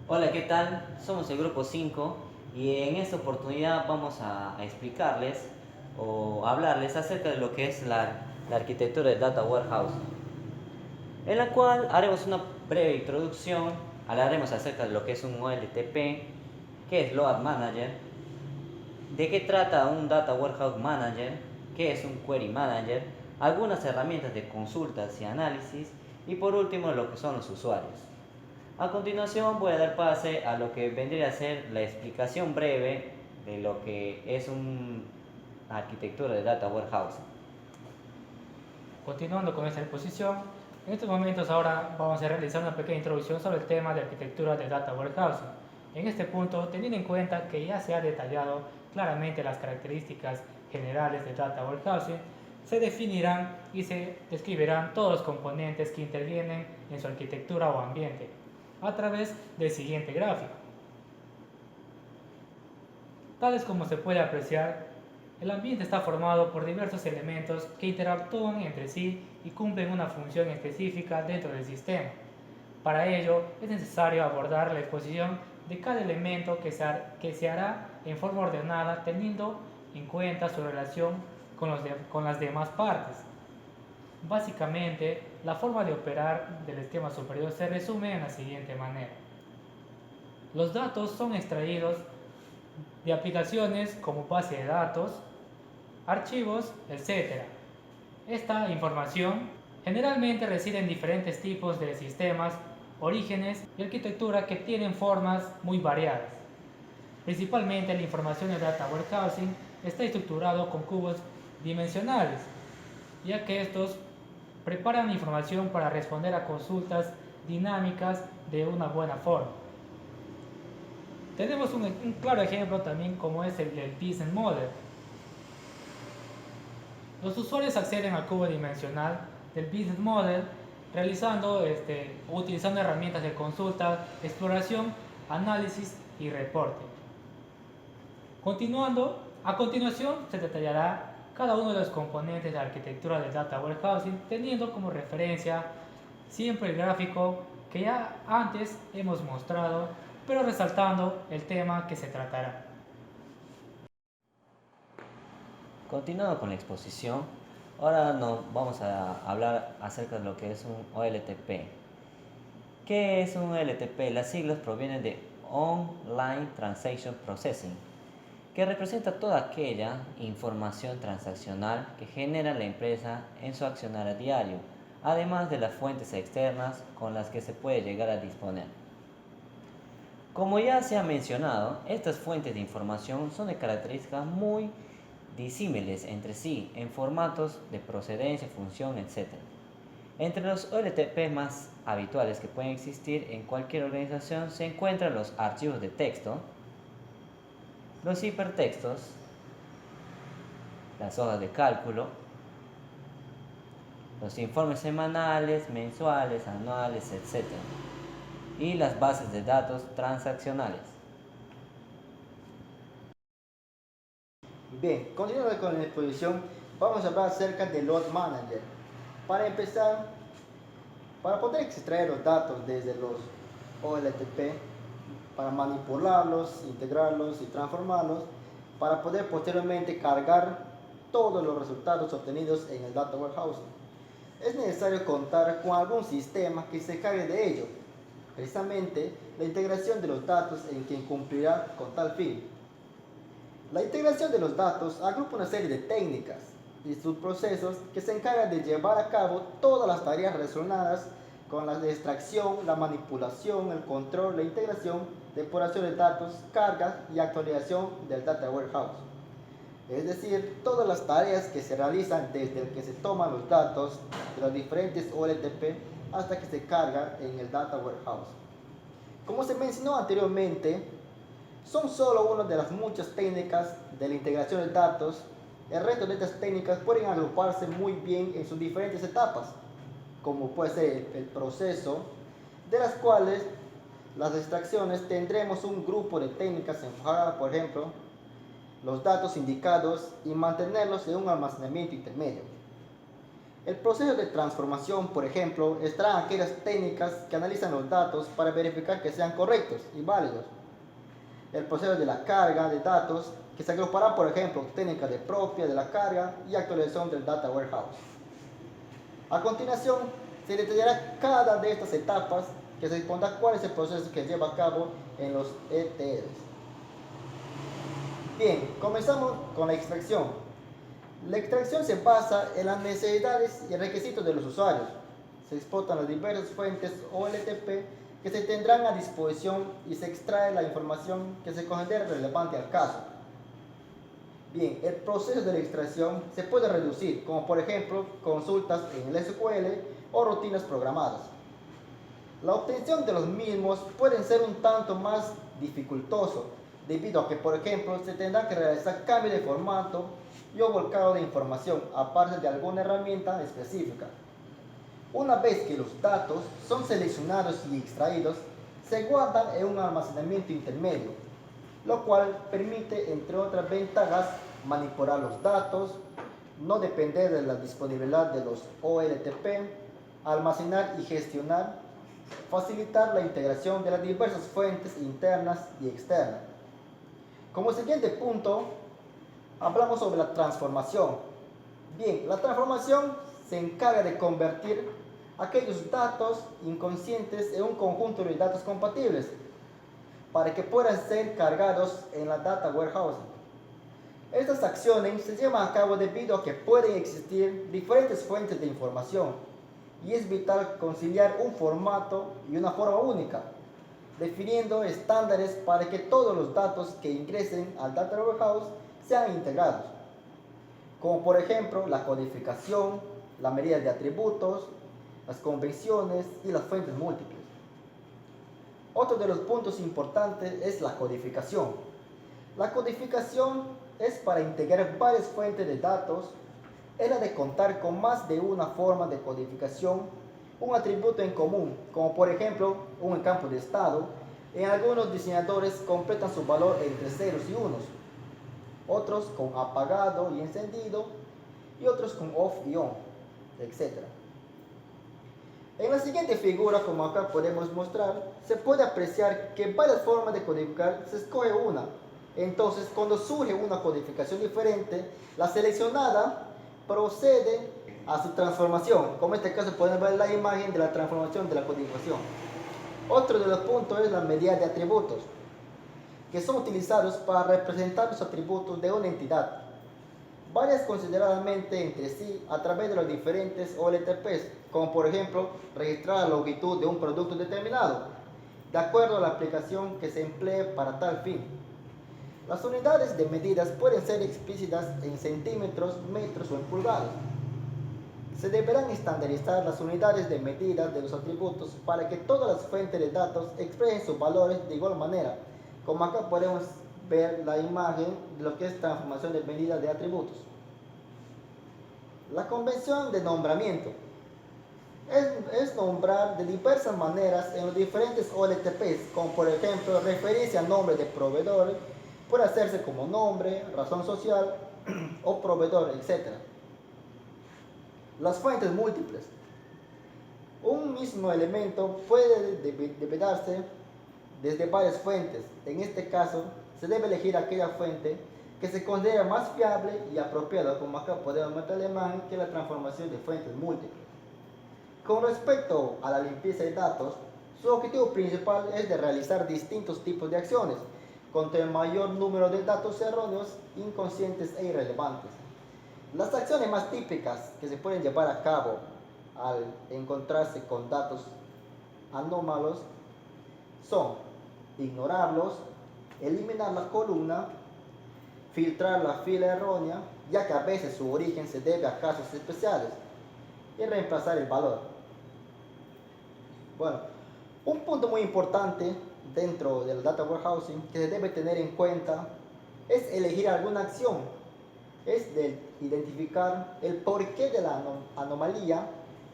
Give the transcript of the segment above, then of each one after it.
Hola, ¿qué tal? Somos el grupo 5 y en esta oportunidad vamos a explicarles o hablarles acerca de lo que es la arquitectura de Data Warehouse, en la cual haremos una breve introducción, hablaremos acerca de lo que es un OLTP, qué es Load Manager, de qué trata un Data Warehouse Manager, qué es un Query Manager, algunas herramientas de consultas y análisis y por último lo que son los usuarios. A continuación voy a dar pase a lo que vendría a ser la explicación breve de lo que es una arquitectura de Data Warehouse. Continuando con esta exposición, en estos momentos ahora vamos a realizar una pequeña introducción sobre el tema de arquitectura de Data Warehousing. En este punto, teniendo en cuenta que ya se ha detallado claramente las características generales de Data Warehousing, se definirán y se describirán todos los componentes que intervienen en su arquitectura o ambiente a través del siguiente gráfico. Tales como se puede apreciar, el ambiente está formado por diversos elementos que interactúan entre sí y cumplen una función específica dentro del sistema. Para ello, es necesario abordar la exposición de cada elemento que se hará en forma ordenada teniendo en cuenta su relación con las demás partes. Básicamente, la forma de operar del esquema superior se resume en la siguiente manera. Los datos son extraídos de aplicaciones como base de datos, archivos, etc. Esta información generalmente reside en diferentes tipos de sistemas, orígenes y arquitectura que tienen formas muy variadas. Principalmente la información de Data Warehousing está estructurado con cubos dimensionales, ya que estos preparan información para responder a consultas dinámicas de una buena forma. Tenemos un claro ejemplo también como es el del Business Model. Los usuarios acceden al cubo dimensional del Business Model realizando o utilizando herramientas de consulta, exploración, análisis y reporte. A continuación se detallará cada uno de los componentes de la arquitectura del Data Warehousing teniendo como referencia siempre el gráfico que ya antes hemos mostrado, pero resaltando el tema que se tratará. Continuando con la exposición, ahora nos vamos a hablar acerca de lo que es un OLTP. ¿Qué es un OLTP? Las siglas provienen de Online Transaction Processing, que representa toda aquella información transaccional que genera la empresa en su accionar a diario, además de las fuentes externas con las que se puede llegar a disponer. Como ya se ha mencionado, estas fuentes de información son de características muy disímiles entre sí en formatos de procedencia, función, etc. Entre los OLTP más habituales que pueden existir en cualquier organización se encuentran los archivos de texto, los hipertextos, las hojas de cálculo, los informes semanales, mensuales, anuales, etc. y las bases de datos transaccionales. Bien, continuando con la exposición, vamos a hablar acerca del Load Manager. Para empezar, para poder extraer los datos desde los OLTP, para manipularlos, integrarlos y transformarlos, para poder posteriormente cargar todos los resultados obtenidos en el Data Warehousing, es necesario contar con algún sistema que se encargue de ello, precisamente la integración de los datos en quien cumplirá con tal fin. La integración de los datos agrupa una serie de técnicas y subprocesos que se encargan de llevar a cabo todas las tareas relacionadas con la extracción, la manipulación, el control, la integración, depuración de datos, carga y actualización del Data Warehouse. Es decir, todas las tareas que se realizan desde el que se toman los datos de los diferentes OLTP hasta que se carga en el Data Warehouse. Como se mencionó anteriormente, son solo una de las muchas técnicas de la integración de datos. El resto de estas técnicas pueden agruparse muy bien en sus diferentes etapas, como puede ser el proceso, de las cuales las extracciones tendremos un grupo de técnicas enfocadas, por ejemplo, los datos indicados y mantenerlos en un almacenamiento intermedio. El proceso de transformación, por ejemplo, estarán aquellas técnicas que analizan los datos para verificar que sean correctos y válidos. El proceso de la carga de datos, que se agrupará, por ejemplo, técnicas de propia de la carga y actualización del Data Warehouse. A continuación, se detallará cada de estas etapas que se expondrá cuál es el proceso que lleva a cabo en los ETLs. Bien, comenzamos con la extracción. La extracción se basa en las necesidades y requisitos de los usuarios. Se explotan las diversas fuentes OLTP que se tendrán a disposición y se extrae la información que se considere relevante al caso. Bien, el proceso de la extracción se puede reducir, como por ejemplo consultas en el SQL o rutinas programadas. La obtención de los mismos puede ser un tanto más dificultoso, debido a que, por ejemplo, se tendrá que realizar cambio de formato y o volcado de información aparte de alguna herramienta específica. Una vez que los datos son seleccionados y extraídos, se guardan en un almacenamiento intermedio, lo cual permite, entre otras ventajas, manipular los datos, no depender de la disponibilidad de los OLTP, almacenar y gestionar, facilitar la integración de las diversas fuentes internas y externas. Como siguiente punto, hablamos sobre la transformación. Bien, la transformación se encarga de convertir aquellos datos inconscientes en un conjunto de datos compatibles para que puedan ser cargados en la Data Warehouse. Estas acciones se llevan a cabo debido a que pueden existir diferentes fuentes de información y es vital conciliar un formato y una forma única, definiendo estándares para que todos los datos que ingresen al Data Warehouse sean integrados, como por ejemplo la codificación, la medida de atributos, las convenciones y las fuentes múltiples. Otro de los puntos importantes es la codificación. La codificación es para integrar varias fuentes de datos, es la de contar con más de una forma de codificación, un atributo en común, como por ejemplo un campo de estado. En algunos diseñadores completan su valor entre ceros y unos, otros con apagado y encendido, y otros con off y on, etc. En la siguiente figura, como acá podemos mostrar, se puede apreciar que varias formas de codificar se escoge una. Entonces, cuando surge una codificación diferente, la seleccionada procede a su transformación. Como en este caso podemos ver la imagen de la transformación de la codificación. Otro de los puntos es la medida de atributos, que son utilizados para representar los atributos de una entidad, varias consideradamente entre sí a través de los diferentes OLTPs, como por ejemplo registrar la longitud de un producto determinado, de acuerdo a la aplicación que se emplee para tal fin. Las unidades de medidas pueden ser explícitas en centímetros, metros o en pulgadas. Se deberán estandarizar las unidades de medida de los atributos para que todas las fuentes de datos expresen sus valores de igual manera, como acá podemos ver la imagen de lo que es transformación de medida de atributos. La convención de nombramiento es nombrar de diversas maneras en los diferentes OLTPs, como por ejemplo referirse a nombre de proveedor, puede hacerse como nombre, razón social o proveedor, etc. Las fuentes múltiples. Un mismo elemento puede dependerse desde varias fuentes. En este caso, se debe elegir aquella fuente que se considera más fiable y apropiada, como acá podemos meter la imagen, que la transformación de fuentes múltiples. Con respecto a la limpieza de datos, su objetivo principal es de realizar distintos tipos de acciones contra el mayor número de datos erróneos, inconscientes e irrelevantes. Las acciones más típicas que se pueden llevar a cabo al encontrarse con datos anómalos son ignorarlos, eliminar la columna, filtrar la fila errónea, ya que a veces su origen se debe a casos especiales, y reemplazar el valor. Bueno, un punto muy importante dentro del Data Warehousing que se debe tener en cuenta es elegir alguna acción, es de identificar el porqué de la anomalía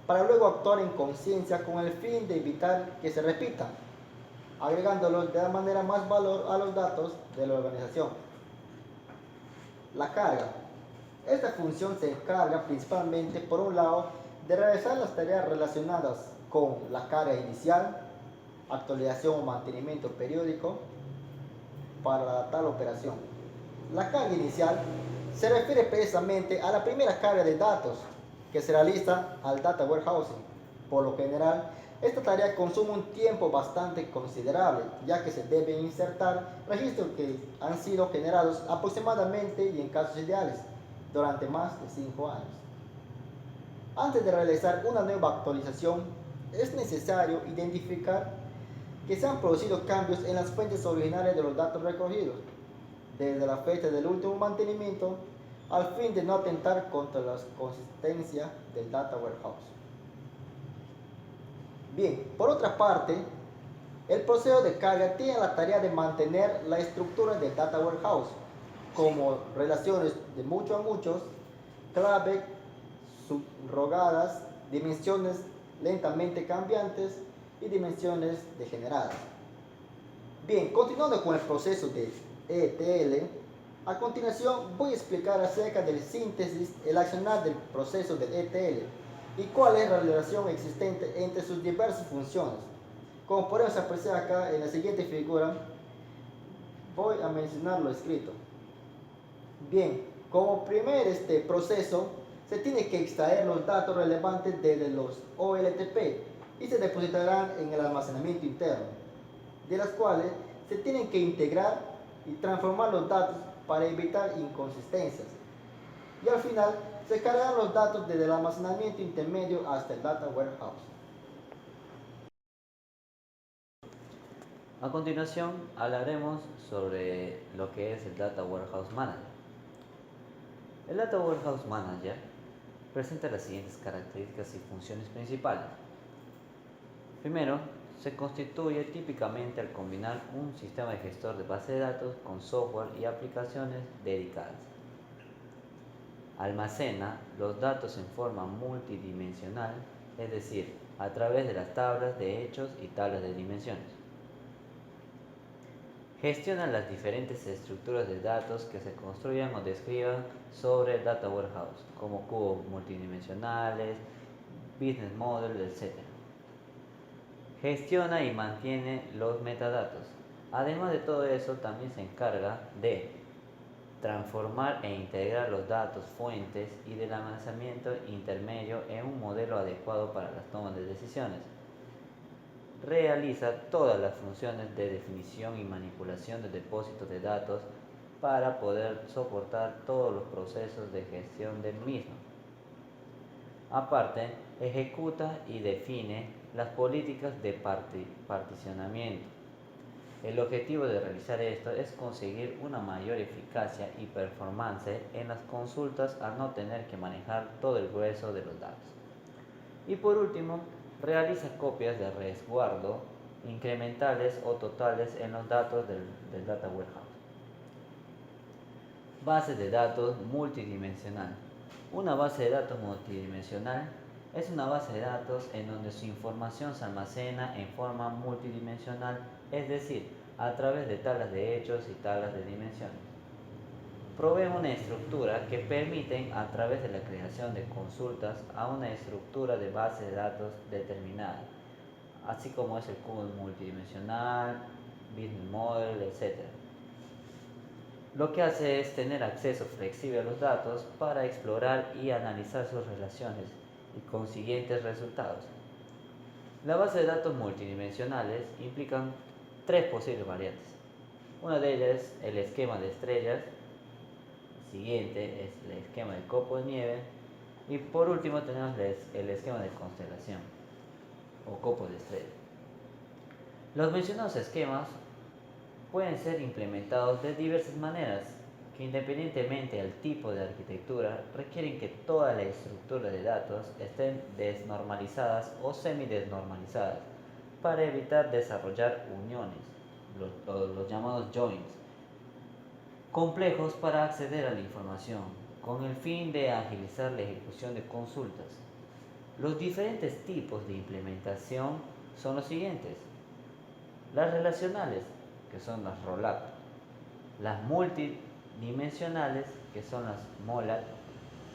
para luego actuar en conciencia con el fin de evitar que se repita, agregándolos de la manera más valor a los datos de la organización. La carga. Esta función se encarga principalmente, por un lado, de realizar las tareas relacionadas con la carga inicial, actualización o mantenimiento periódico para la tal operación. La carga inicial se refiere precisamente a la primera carga de datos que se realiza al Data Warehousing. Por lo general, esta tarea consume un tiempo bastante considerable, ya que se deben insertar registros que han sido generados aproximadamente y en casos ideales durante más de 5 años. Antes de realizar una nueva actualización, es necesario identificar que se han producido cambios en las fuentes originales de los datos recogidos, desde la fecha del último mantenimiento, al fin de no atentar contra la consistencia del Data Warehouse. Bien, por otra parte, el proceso de carga tiene la tarea de mantener la estructura del Data Warehouse, como relaciones de mucho a muchos, clave, subrogadas, dimensiones lentamente cambiantes y dimensiones degeneradas. Bien, continuando con el proceso de ETL, a continuación voy a explicar acerca del síntesis, el accionar del proceso del ETL y cuál es la relación existente entre sus diversas funciones. Como podemos apreciar acá en la siguiente figura, voy a mencionar lo escrito. Bien, como primer proceso, se tiene que extraer los datos relevantes desde los OLTP y se depositarán en el almacenamiento interno, de las cuales se tienen que integrar y transformar los datos para evitar inconsistencias. Y al final se cargarán los datos desde el almacenamiento intermedio hasta el Data Warehouse. A continuación hablaremos sobre lo que es el Data Warehouse Manager. El Data Warehouse Manager presenta las siguientes características y funciones principales. Primero, se constituye típicamente al combinar un sistema de gestor de base de datos con software y aplicaciones dedicadas. Almacena los datos en forma multidimensional, es decir, a través de las tablas de hechos y tablas de dimensiones. Gestiona las diferentes estructuras de datos que se construyan o describan sobre el Data Warehouse, como cubos multidimensionales, business model, etc. Gestiona y mantiene los metadatos. Además de todo eso, también se encarga de transformar e integrar los datos fuentes y del almacenamiento intermedio en un modelo adecuado para las tomas de decisiones. Realiza todas las funciones de definición y manipulación de depósitos de datos para poder soportar todos los procesos de gestión del mismo. Aparte, ejecuta y define las políticas de particionamiento. El objetivo de realizar esto es conseguir una mayor eficacia y performance en las consultas al no tener que manejar todo el grueso de los datos. Y por último, realiza copias de resguardo incrementales o totales en los datos del Data Warehouse. Base de datos multidimensional. Una base de datos multidimensional es una base de datos en donde su información se almacena en forma multidimensional, es decir, a través de tablas de hechos y tablas de dimensiones. Provee una estructura que permite, a través de la creación de consultas, a una estructura de base de datos determinada, así como es el cubo multidimensional, business model, etc. Lo que hace es tener acceso flexible a los datos para explorar y analizar sus relaciones y consiguientes resultados. La base de datos multidimensionales implican tres posibles variantes. Una de ellas es el esquema de estrellas, el siguiente es el esquema de copo de nieve y por último tenemos el esquema de constelación o copo de estrellas. Los mencionados esquemas pueden ser implementados de diversas maneras que, independientemente del tipo de arquitectura, requieren que toda la estructura de datos estén desnormalizadas o semidesnormalizadas para evitar desarrollar uniones, los llamados joins, complejos para acceder a la información, con el fin de agilizar la ejecución de consultas. Los diferentes tipos de implementación son los siguientes: las relacionales, que son las rollup, las multidimensionales, que son las molap,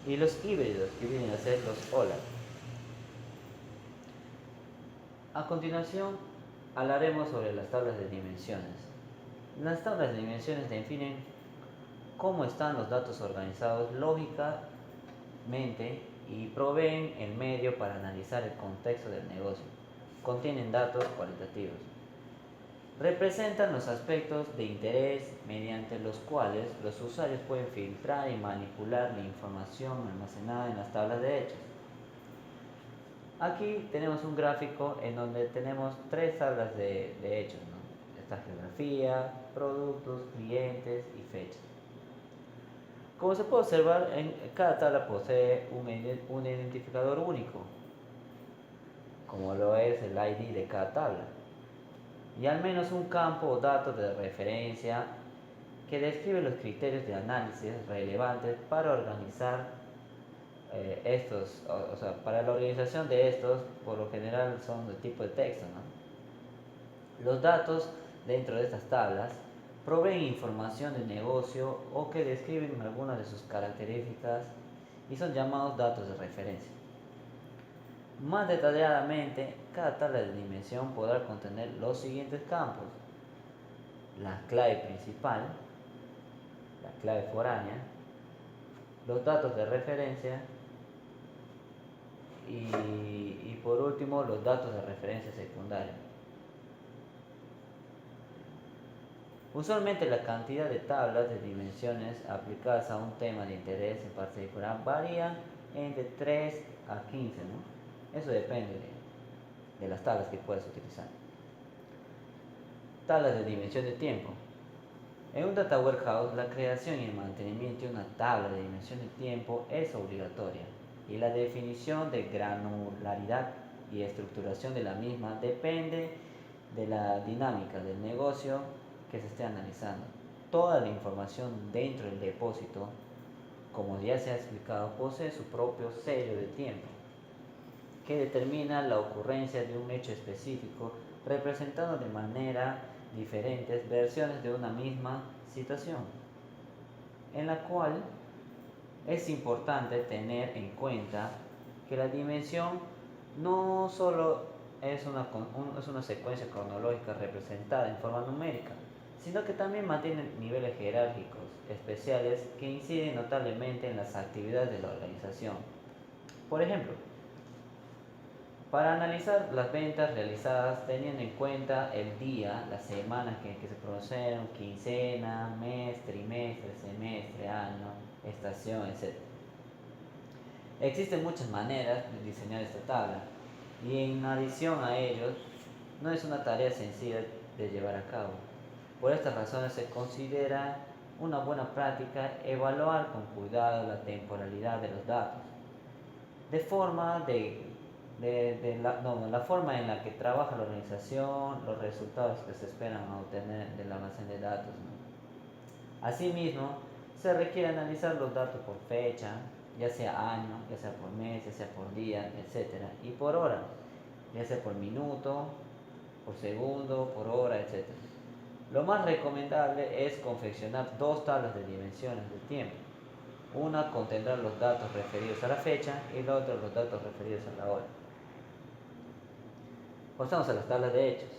y los híbridos, que vienen a ser los OLAP. A continuación, hablaremos sobre las tablas de dimensiones. Las tablas de dimensiones definen cómo están los datos organizados lógicamente y proveen el medio para analizar el contexto del negocio. Contienen datos cualitativos. Representan los aspectos de interés mediante los cuales los usuarios pueden filtrar y manipular la información almacenada en las tablas de hechos. Aquí tenemos un gráfico en donde tenemos tres tablas de hechos, ¿no? Está geografía, productos, clientes y fechas. Como se puede observar, cada tabla posee un identificador único, como lo es el ID de cada tabla, y al menos un campo o dato de referencia que describe los criterios de análisis relevantes para organizar para la organización de estos, por lo general son de tipo de texto, ¿no? Los datos dentro de estas tablas proveen información de negocio o que describen algunas de sus características y son llamados datos de referencia. Más detalladamente, cada tabla de dimensión podrá contener los siguientes campos: la clave principal, la clave foránea, los datos de referencia y por último los datos de referencia secundaria. Usualmente la cantidad de tablas de dimensiones aplicadas a un tema de interés en particular varía entre 3 a 15, ¿no? Eso depende de las tablas que puedas utilizar. Tablas de dimensión de tiempo. En un data warehouse, la creación y el mantenimiento de una tabla de dimensión de tiempo es obligatoria y la definición de granularidad y estructuración de la misma depende de la dinámica del negocio que se esté analizando. Toda la información dentro del depósito, como ya se ha explicado, posee su propio sello de tiempo que determina la ocurrencia de un hecho específico, representando de manera diferentes versiones de una misma situación, en la cual es importante tener en cuenta que la dimensión no solo es una secuencia cronológica representada en forma numérica, sino que también mantiene niveles jerárquicos especiales que inciden notablemente en las actividades de la organización. Por ejemplo, para analizar las ventas realizadas teniendo en cuenta el día, la semana que se produjeron, quincena, mes, trimestre, semestre, año, estación, etc. Existen muchas maneras de diseñar esta tabla y en adición a ello no es una tarea sencilla de llevar a cabo. Por estas razones se considera una buena práctica evaluar con cuidado la temporalidad de los datos, de forma la forma en la que trabaja la organización, los resultados que se esperan obtener del almacén de datos, ¿no? Asimismo, se requiere analizar los datos por fecha, ya sea año, ya sea por mes, ya sea por día, etc. Y por hora, ya sea por minuto, por segundo, por hora, etc. Lo más recomendable es confeccionar dos tablas de dimensiones de tiempo. Una contendrá los datos referidos a la fecha y la otra los datos referidos a la hora. Pasamos a las tablas de hechos.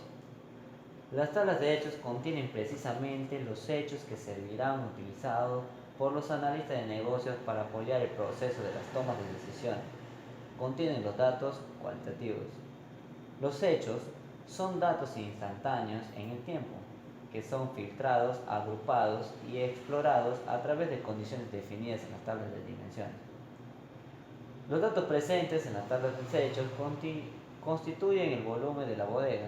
Las tablas de hechos contienen precisamente los hechos que servirán utilizados por los analistas de negocios para apoyar el proceso de las tomas de decisiones. Contienen los datos cualitativos. Los hechos son datos instantáneos en el tiempo, que son filtrados, agrupados y explorados a través de condiciones definidas en las tablas de dimensiones. Los datos presentes en las tablas de hechos constituyen el volumen de la bodega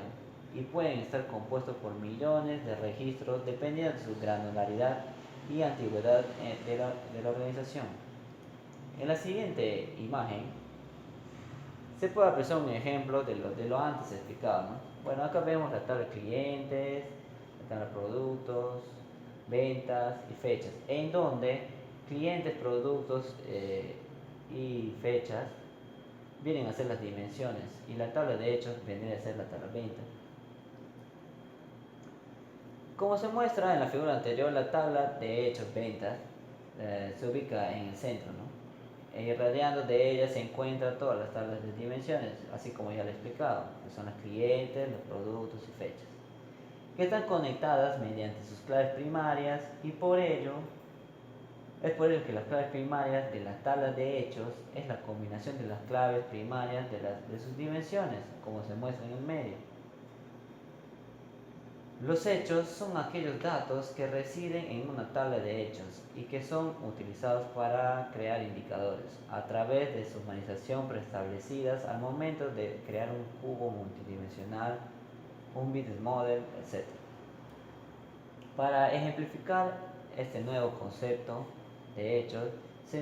y pueden estar compuestos por millones de registros dependiendo de su granularidad y antigüedad de la organización. En la siguiente imagen se puede apreciar un ejemplo de lo antes explicado, ¿no? Bueno, acá vemos la tabla de clientes, la tabla de productos, ventas y fechas, en donde clientes, productos y fechas vienen a ser las dimensiones y la tabla de hechos vendría a ser la tabla de ventas. Como se muestra en la figura anterior, la tabla de hechos ventas se ubica en el centro, ¿no? irradiando de ellas se encuentran todas las tablas de dimensiones, así como ya le he explicado, que son los clientes, los productos y fechas, que están conectadas mediante sus claves primarias y es por ello que las claves primarias de las tablas de hechos es la combinación de las claves primarias de sus dimensiones, como se muestra en el medio. Los hechos son aquellos datos que residen en una tabla de hechos y que son utilizados para crear indicadores a través de sumarización preestablecidas al momento de crear un cubo multidimensional, un business model, etc. Para ejemplificar este nuevo concepto de hechos, se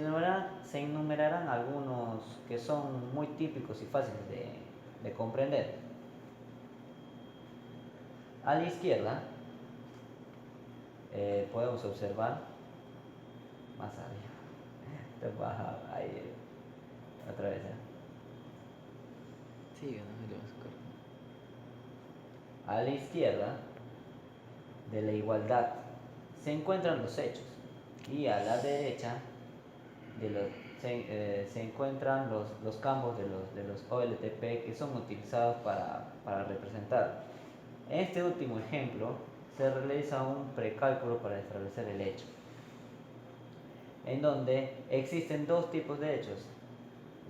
enumerarán algunos que son muy típicos y fáciles de comprender. A la izquierda podemos observar más arriba, baja ahí otra vez. Sí, no le vas a A la izquierda de la igualdad se encuentran los hechos y a la derecha se encuentran los campos de los OLTP que son utilizados para representar. En este último ejemplo se realiza un precálculo para establecer el hecho, en donde existen dos tipos de hechos,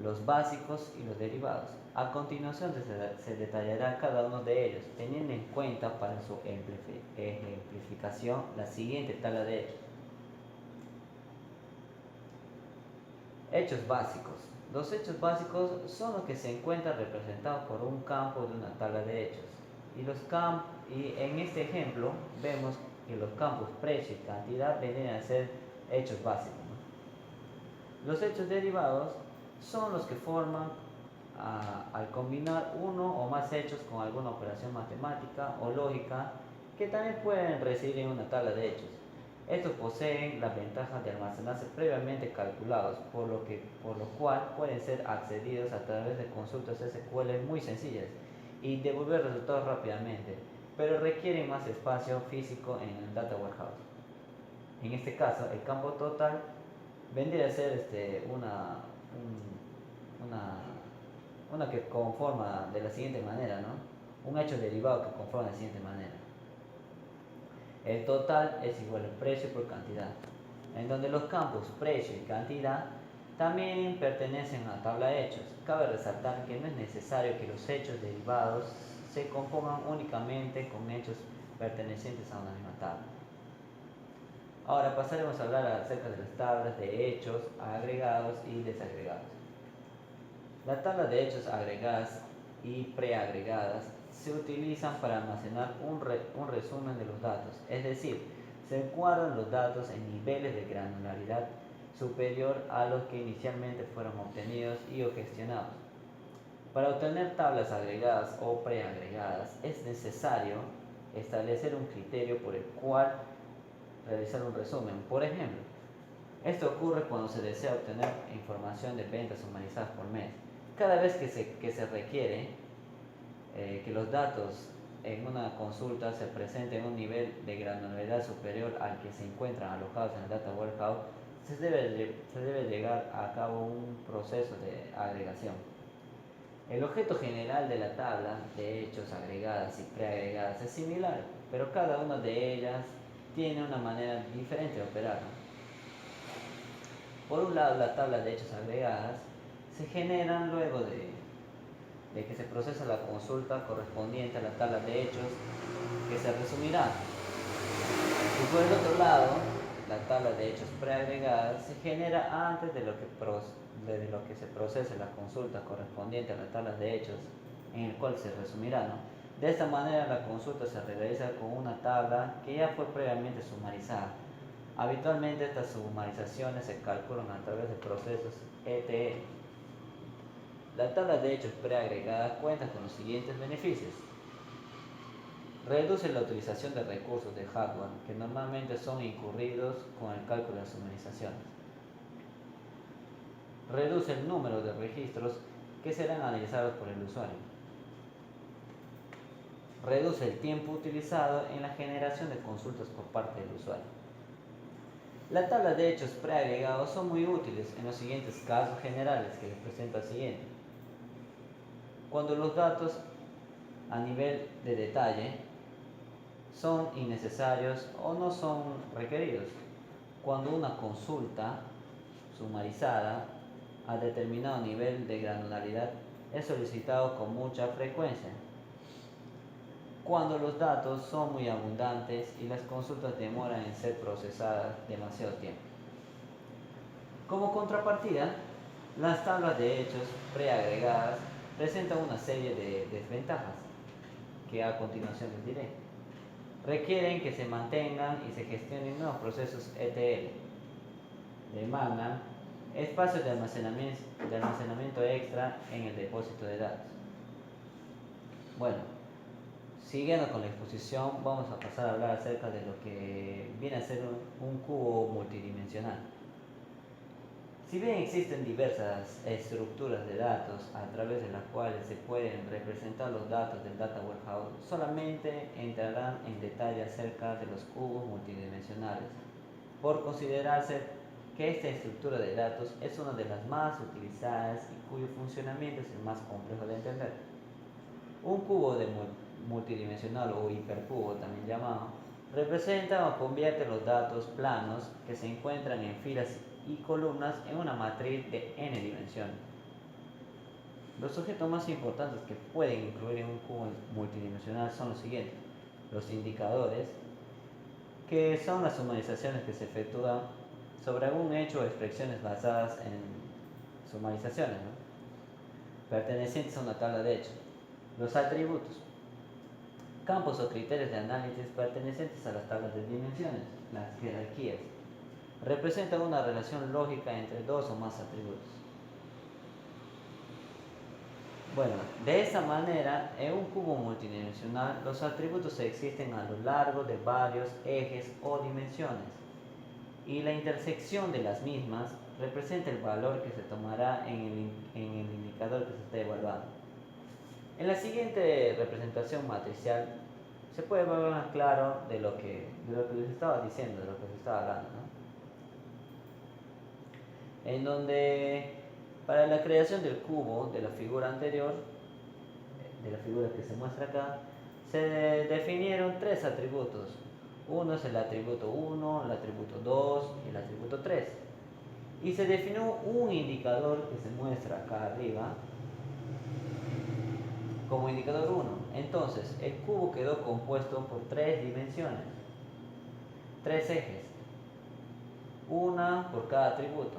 los básicos y los derivados. A continuación se detallará cada uno de ellos, teniendo en cuenta para su ejemplificación la siguiente tabla de hechos. Hechos básicos. Los hechos básicos son los que se encuentran representados por un campo de una tabla de hechos. Y en este ejemplo vemos que los campos precio y cantidad vienen a ser hechos básicos, ¿no? Los hechos derivados son los que forman al combinar uno o más hechos con alguna operación matemática o lógica que también pueden residir en una tabla de hechos. Estos poseen la ventaja de almacenarse previamente calculados, por lo cual pueden ser accedidos a través de consultas SQL muy sencillas y devolver resultados rápidamente, pero requieren más espacio físico en el Data Warehouse. En este caso, el campo total vendría a ser una que conforma de la siguiente manera, ¿no? Un hecho derivado que conforma de la siguiente manera. El total es igual al precio por cantidad, en donde los campos precio y cantidad también pertenecen a la tabla de hechos. Cabe resaltar que no es necesario que los hechos derivados se compongan únicamente con hechos pertenecientes a una misma tabla. Ahora pasaremos a hablar acerca de las tablas de hechos agregados y desagregados. La tabla de hechos agregadas y preagregadas se utilizan para almacenar un resumen de los datos, es decir, se guardan los datos en niveles de granularidad superior a los que inicialmente fueron obtenidos y o gestionados. Para obtener tablas agregadas o preagregadas es necesario establecer un criterio por el cual realizar un resumen. Por ejemplo, esto ocurre cuando se desea obtener información de ventas sumarizadas por mes. Cada vez que se requiere que los datos en una consulta se presenten en un nivel de granularidad superior al que se encuentran alojados en el Data Warehouse, se debe llegar a cabo un proceso de agregación. El objeto general de la tabla de hechos agregadas y preagregadas es similar, pero cada una de ellas tiene una manera diferente de operar. Por un lado, la tabla de hechos agregadas se generan luego de que se procesa la consulta correspondiente a la tabla de hechos que se resumirá. Y por el otro lado, la tabla de hechos preagregadas se genera antes de lo que se procese la consulta correspondiente a la tabla de hechos en el cual se resumirá, ¿no? De esta manera la consulta se realiza con una tabla que ya fue previamente sumarizada. Habitualmente estas sumarizaciones se calculan a través de procesos ETL. La tabla de hechos preagregada cuenta con los siguientes beneficios. Reduce la utilización de recursos de hardware que normalmente son incurridos con el cálculo de las sumarizaciones. Reduce el número de registros que serán analizados por el usuario. Reduce el tiempo utilizado en la generación de consultas por parte del usuario. La tabla de hechos preagregados son muy útiles en los siguientes casos generales que les presento al siguiente. Cuando los datos a nivel de detalle son innecesarios o no son requeridos. Cuando una consulta sumarizada a determinado nivel de granularidad es solicitado con mucha frecuencia. Cuando los datos son muy abundantes y las consultas demoran en ser procesadas demasiado tiempo. Como contrapartida, las tablas de hechos preagregadas presentan una serie de desventajas que a continuación les diré. Requieren que se mantengan y se gestionen nuevos procesos ETL. Demandan espacios de almacenamiento extra en el depósito de datos. Bueno, siguiendo con la exposición, vamos a pasar a hablar acerca de lo que viene a ser un cubo multidimensional. Si bien existen diversas estructuras de datos a través de las cuales se pueden representar los datos del Data Warehouse, solamente entrarán en detalle acerca de los cubos multidimensionales, por considerarse que esta estructura de datos es una de las más utilizadas y cuyo funcionamiento es el más complejo de entender. Un cubo multidimensional o hipercubo, también llamado, representa o convierte los datos planos que se encuentran en filas y columnas en una matriz de n dimensiones. Los objetos más importantes que pueden incluir en un cubo multidimensional son los siguientes: los indicadores, que son las sumarizaciones que se efectúan sobre algún hecho o expresiones basadas en sumarizaciones, ¿no?, pertenecientes a una tabla de hechos. Los atributos, campos o criterios de análisis pertenecientes a las tablas de dimensiones. Las jerarquías representan una relación lógica entre dos o más atributos. Bueno, de esta manera, en un cubo multidimensional, los atributos existen a lo largo de varios ejes o dimensiones, y la intersección de las mismas representa el valor que se tomará en el indicador que se está evaluando. En la siguiente representación matricial se puede ver más claro de lo que les estaba diciendo, de lo que se estaba hablando, ¿no? En donde para la creación del cubo de la figura anterior, de la figura que se muestra acá, se definieron tres atributos. Uno es el atributo 1, el atributo 2 y el atributo 3. Y se definió un indicador que se muestra acá arriba como indicador 1. Entonces, el cubo quedó compuesto por tres dimensiones, tres ejes, una por cada atributo,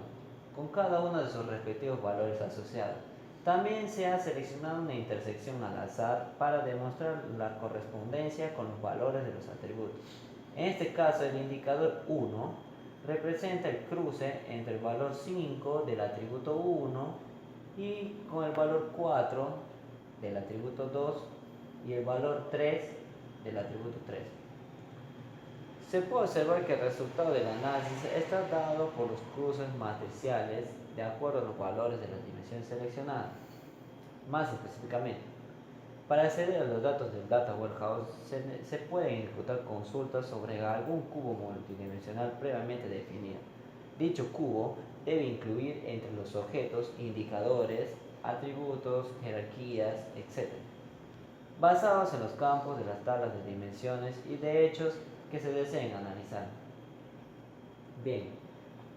con cada uno de sus respectivos valores asociados. También se ha seleccionado una intersección al azar para demostrar la correspondencia con los valores de los atributos. En este caso, el indicador 1 representa el cruce entre el valor 5 del atributo 1 y con el valor 4 del atributo 2 y el valor 3 del atributo 3. Se puede observar que el resultado del análisis está dado por los cruces matriciales de acuerdo a los valores de las dimensiones seleccionadas. Más específicamente, para acceder a los datos del Data Warehouse se pueden ejecutar consultas sobre algún cubo multidimensional previamente definido. Dicho cubo debe incluir entre los objetos indicadores, atributos, jerarquías, etc., basados en los campos de las tablas de dimensiones y de hechos que se deseen analizar. Bien,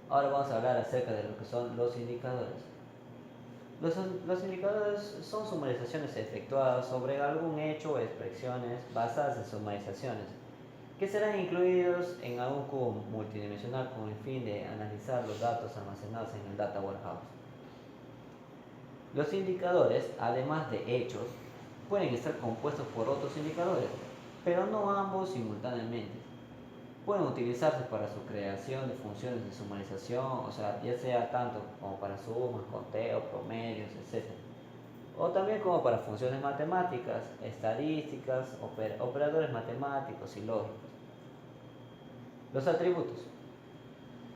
ahora vamos a hablar acerca de lo que son los indicadores. Los indicadores son sumarizaciones efectuadas sobre algún hecho o expresiones basadas en sumarizaciones que serán incluidos en algún cubo multidimensional con el fin de analizar los datos almacenados en el Data Warehouse. Los indicadores, además de hechos, pueden estar compuestos por otros indicadores, pero no ambos simultáneamente. Pueden utilizarse para su creación de funciones de sumarización, o sea, ya sea tanto como para sumas, conteo, promedios, etc. O también como para funciones matemáticas, estadísticas, operadores matemáticos y lógicos. Los atributos.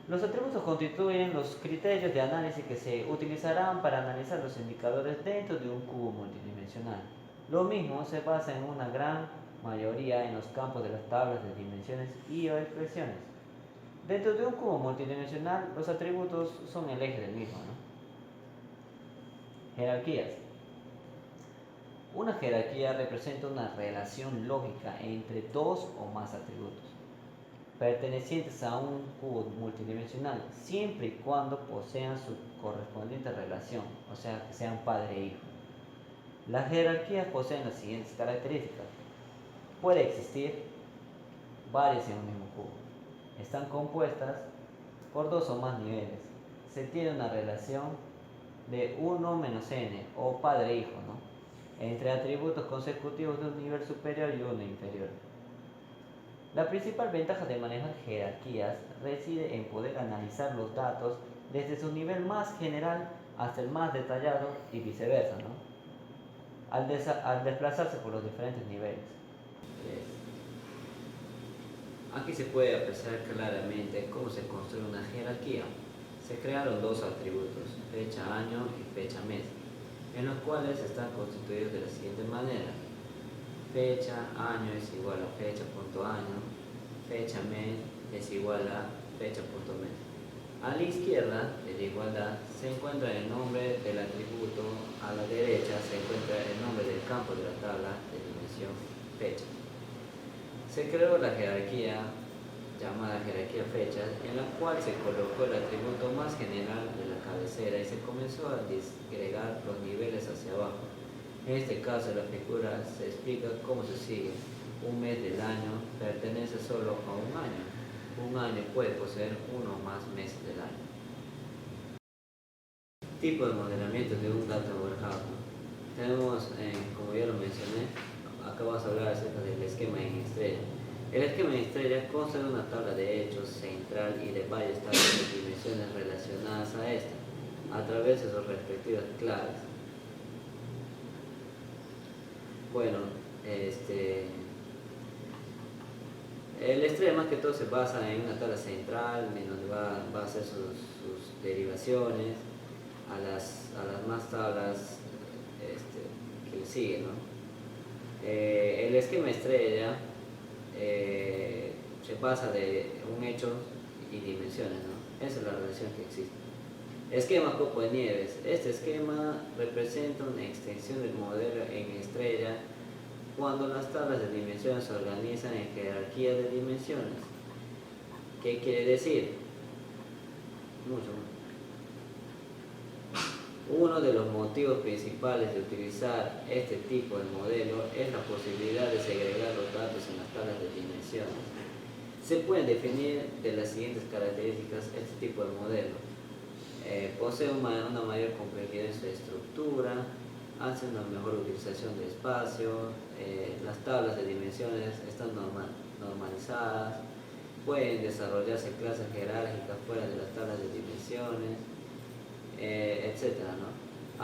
Los atributos constituyen los criterios de análisis que se utilizarán para analizar los indicadores dentro de un cubo multidimensional. Lo mismo se basa en una gran mayoría en los campos de las tablas de dimensiones y o expresiones. Dentro de un cubo multidimensional, los atributos son el eje del mismo, ¿no? Jerarquías. Una jerarquía representa una relación lógica entre dos o más atributos pertenecientes a un cubo multidimensional, siempre y cuando posean su correspondiente relación, o sea, que sean padre e hijo. Las jerarquías poseen las siguientes características. Puede existir varias en un mismo cubo. Están compuestas por dos o más niveles. Se tiene una relación de 1 menos n, o padre e hijo, ¿no?, entre atributos consecutivos de un nivel superior y uno inferior. La principal ventaja de manejar jerarquías reside en poder analizar los datos desde su nivel más general hasta el más detallado y viceversa, ¿no?, al desplazarse por los diferentes niveles. Aquí se puede apreciar claramente cómo se construye una jerarquía. Se crearon dos atributos, fecha año y fecha mes, en los cuales están constituidos de la siguiente manera. Fecha año es igual a fecha.año, fecha mes es igual a fecha.mes. A la izquierda de la igualdad se encuentra el nombre del atributo, a la derecha se encuentra el nombre del campo de la tabla de dimensión fecha. Se creó la jerarquía llamada jerarquía fechas, en la cual se colocó el atributo más general de la cabecera y se comenzó a disgregar los niveles hacia abajo. En este caso la figura se explica cómo se sigue. Un mes del año pertenece solo a un año. Un año puede poseer uno o más meses del año. Tipo de modelamiento de un data warehouse, ¿no? Tenemos, como ya lo mencioné, acá vamos a hablar acerca del esquema en estrella. El esquema en estrella consta de una tabla de hechos central y de varias tablas de dimensiones relacionadas a esta, a través de sus respectivas claves. Bueno, el estrella más que todo se basa en una tabla central, en donde va a hacer sus derivaciones a las más tablas que le siguen, ¿no? El esquema estrella se basa de un hecho y dimensiones, ¿no? Esa es la relación que existe. Esquema copo de Nieves. Este esquema representa una extensión del modelo en estrella cuando las tablas de dimensiones se organizan en jerarquía de dimensiones. ¿Qué quiere decir? Uno de los motivos principales de utilizar este tipo de modelo es la posibilidad de segregar los datos en las tablas de dimensiones. Se pueden definir de las siguientes características este tipo de modelo. Posee una mayor complejidad en su estructura, hace una mejor utilización de espacio, las tablas de dimensiones están normalizadas, pueden desarrollarse clases jerárquicas fuera de las tablas de dimensiones, etcétera, ¿no?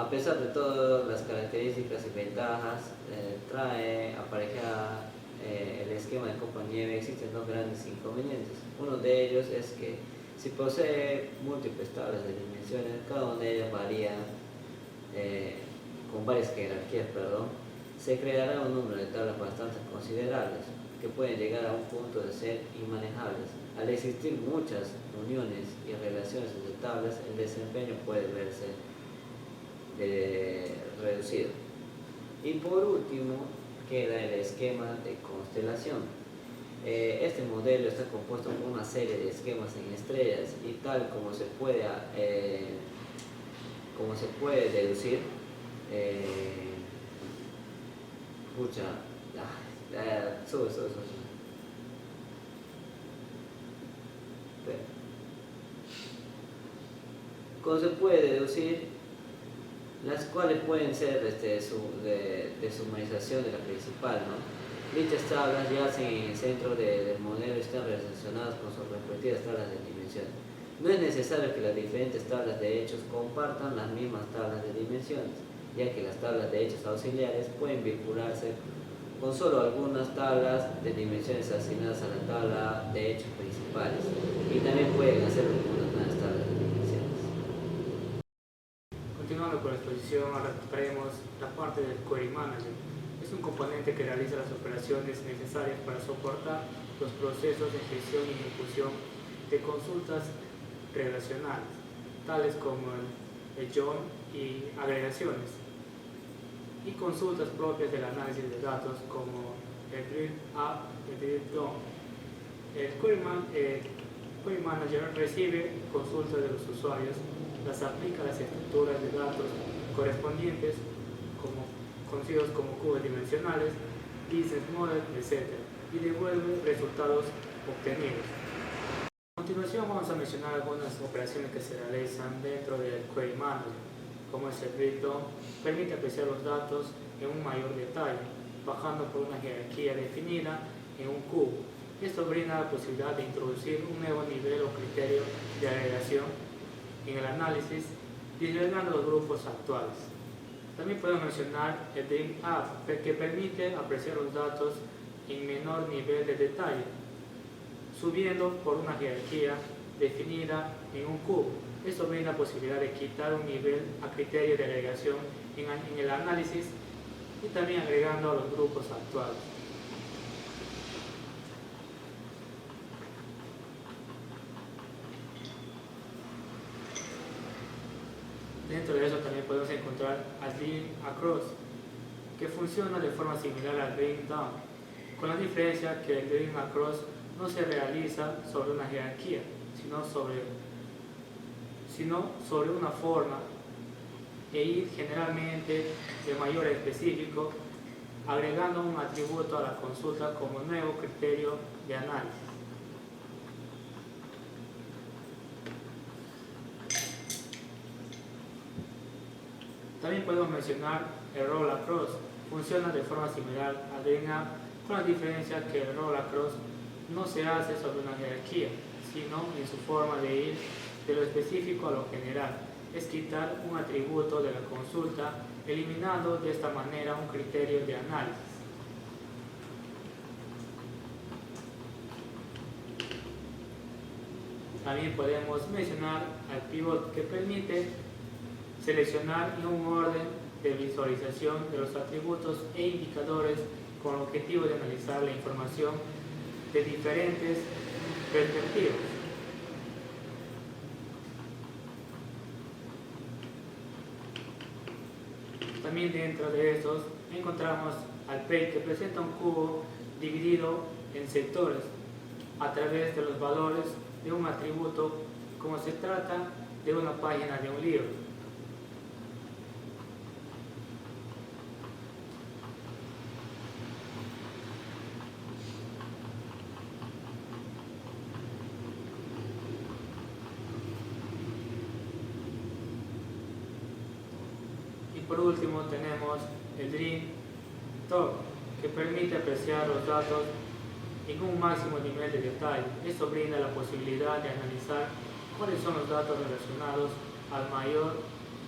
A pesar de todas las características y ventajas, trae aparejada el esquema de copo de nieve, existen dos grandes inconvenientes. Uno de ellos es que si posee múltiples tablas de dimensiones, cada una de ellas varía con varias jerarquías, se creará un número de tablas bastante considerables que pueden llegar a un punto de ser inmanejables. Al existir muchas uniones y relaciones entre tablas, el desempeño puede verse reducido. Y por último, queda el esquema de constelación. Este modelo está compuesto por una serie de esquemas en estrellas y tal como se puede deducir, como se puede deducir, las cuales pueden ser de sumarización de la principal, ¿no? Dichas tablas yacen en el centro del modelo y están relacionadas con sus respectivas tablas de dimensión. No es necesario que las diferentes tablas de hechos compartan las mismas tablas de dimensiones, ya que las tablas de hechos auxiliares pueden vincularse con solo algunas tablas de dimensiones asignadas a la tabla de hechos principales, y también pueden hacerlo con unas nuevas tablas de dimensiones. Continuando con la exposición, ahora traemos la parte del Query Manager. Es un componente que realiza las operaciones necesarias para soportar los procesos de gestión y ejecución de consultas relacionales, tales como el join y agregaciones, y consultas propias del análisis de datos como el drill up y el drill down. El Query Manager recibe consultas de los usuarios, las aplica a las estructuras de datos correspondientes, conocidos como cubos dimensionales, business model, etc., y devuelve resultados obtenidos. A continuación vamos a mencionar algunas operaciones que se realizan dentro del Query Manager, como es el drill down. Permite apreciar los datos en un mayor detalle, bajando por una jerarquía definida en un cubo. Esto brinda la posibilidad de introducir un nuevo nivel o criterio de agregación en el análisis, disgregando los grupos actuales. También podemos mencionar el drill up, que permite apreciar los datos en menor nivel de detalle, subiendo por una jerarquía definida en un cubo. Esto brinda la posibilidad de quitar un nivel a criterio de agregación en el análisis y también agregando a los grupos actuales. Dentro de eso también podemos encontrar al drill across, que funciona de forma similar al drill down, con la diferencia que el drill across no se realiza sobre una jerarquía, sino sobre una forma, e ir generalmente de mayor a específico, agregando un atributo a la consulta como nuevo criterio de análisis. También podemos mencionar el roll across. Funciona de forma similar al drill up, con la diferencia que el roll across no se hace sobre una jerarquía, sino en su forma de ir de lo específico a lo general. Es quitar un atributo de la consulta, eliminando de esta manera un criterio de análisis. También podemos mencionar al pivot, que permite seleccionar en un orden de visualización de los atributos e indicadores con el objetivo de analizar la información de diferentes perspectivas. También dentro de estos encontramos al page, que presenta un cubo dividido en sectores a través de los valores de un atributo, como se trata de una página de un libro. Por último tenemos el drill top, que permite apreciar los datos en un máximo nivel de detalle. Esto brinda la posibilidad de analizar cuáles son los datos relacionados al mayor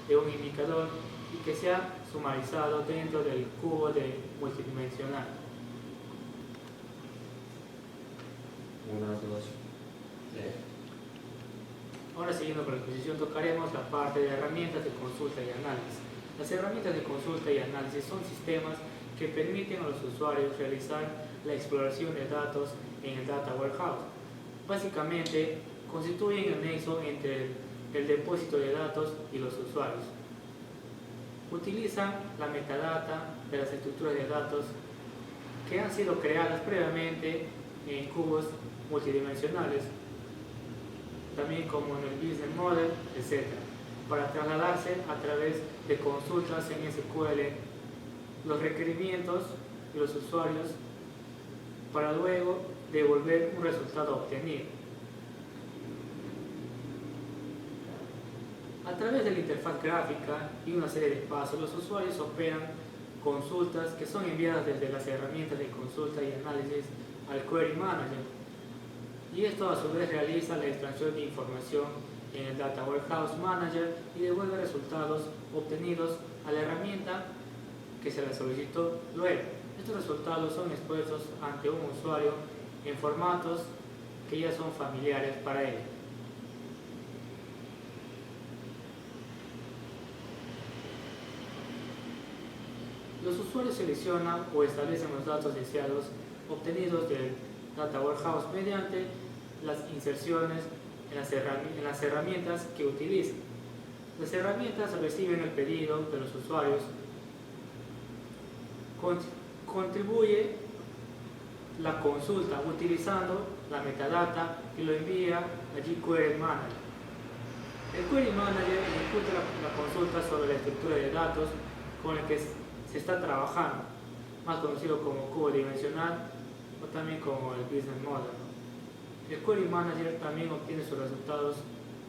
de un indicador y que sea sumarizado dentro del cubo multidimensional. Ahora, siguiendo con la exposición, tocaremos la parte de herramientas de consulta y análisis. Las herramientas de consulta y análisis son sistemas que permiten a los usuarios realizar la exploración de datos en el Data Warehouse. Básicamente, constituyen el nexo entre el depósito de datos y los usuarios. Utilizan la metadata de las estructuras de datos que han sido creadas previamente en cubos multidimensionales, también como en el Business Model, etc., para trasladarse a través de consultas en SQL los requerimientos de los usuarios, para luego devolver un resultado obtenido. A través de la interfaz gráfica y una serie de pasos, los usuarios operan consultas que son enviadas desde las herramientas de consulta y análisis al Query Manager, y esto a su vez realiza la extracción de información en el Data Warehouse Manager y devuelve resultados obtenidos a la herramienta que se la solicitó luego. Estos resultados son expuestos ante un usuario en formatos que ya son familiares para él. Los usuarios seleccionan o establecen los datos deseados obtenidos del Data Warehouse mediante las inserciones en las herramientas que utilizan. Las herramientas reciben el pedido de los usuarios, contribuye la consulta utilizando la metadata y lo envía a jQuery Manager. El Query Manager ejecuta la consulta sobre la estructura de datos con el que se está trabajando, más conocido como cubo dimensional o también como el Business Model. El Query Manager también obtiene sus resultados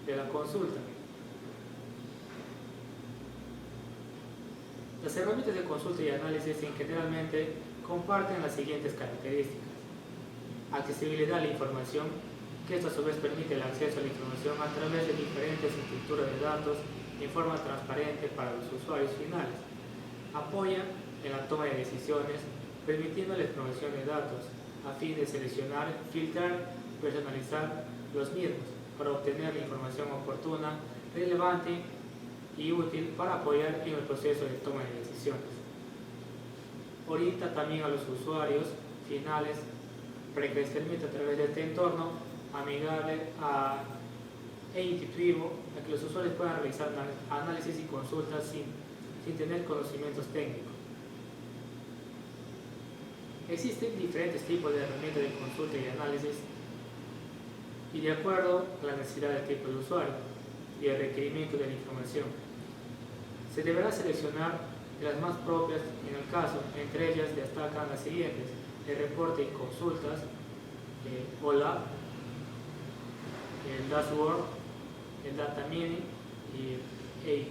de la consulta. Las herramientas de consulta y análisis generalmente comparten las siguientes características: accesibilidad a la información, que esto a su vez permite el acceso a la información a través de diferentes estructuras de datos en forma transparente para los usuarios finales. Apoya en la toma de decisiones, permitiendo la exploración de datos a fin de seleccionar, filtrar y personalizar los mismos para obtener la información oportuna, relevante y útil para apoyar en el proceso de toma de decisiones. Orienta también a los usuarios finales para que les permita a través de este entorno amigable e intuitivo a que los usuarios puedan realizar análisis y consultas sin tener conocimientos técnicos. Existen diferentes tipos de herramientas de consulta y análisis y de acuerdo a la necesidad del tipo de usuario y el requerimiento de la información. Se deberá seleccionar las más propias en el caso. Entre ellas destacan las siguientes: el reporte y consultas, OLAP, el dashboard, el data mini y el API.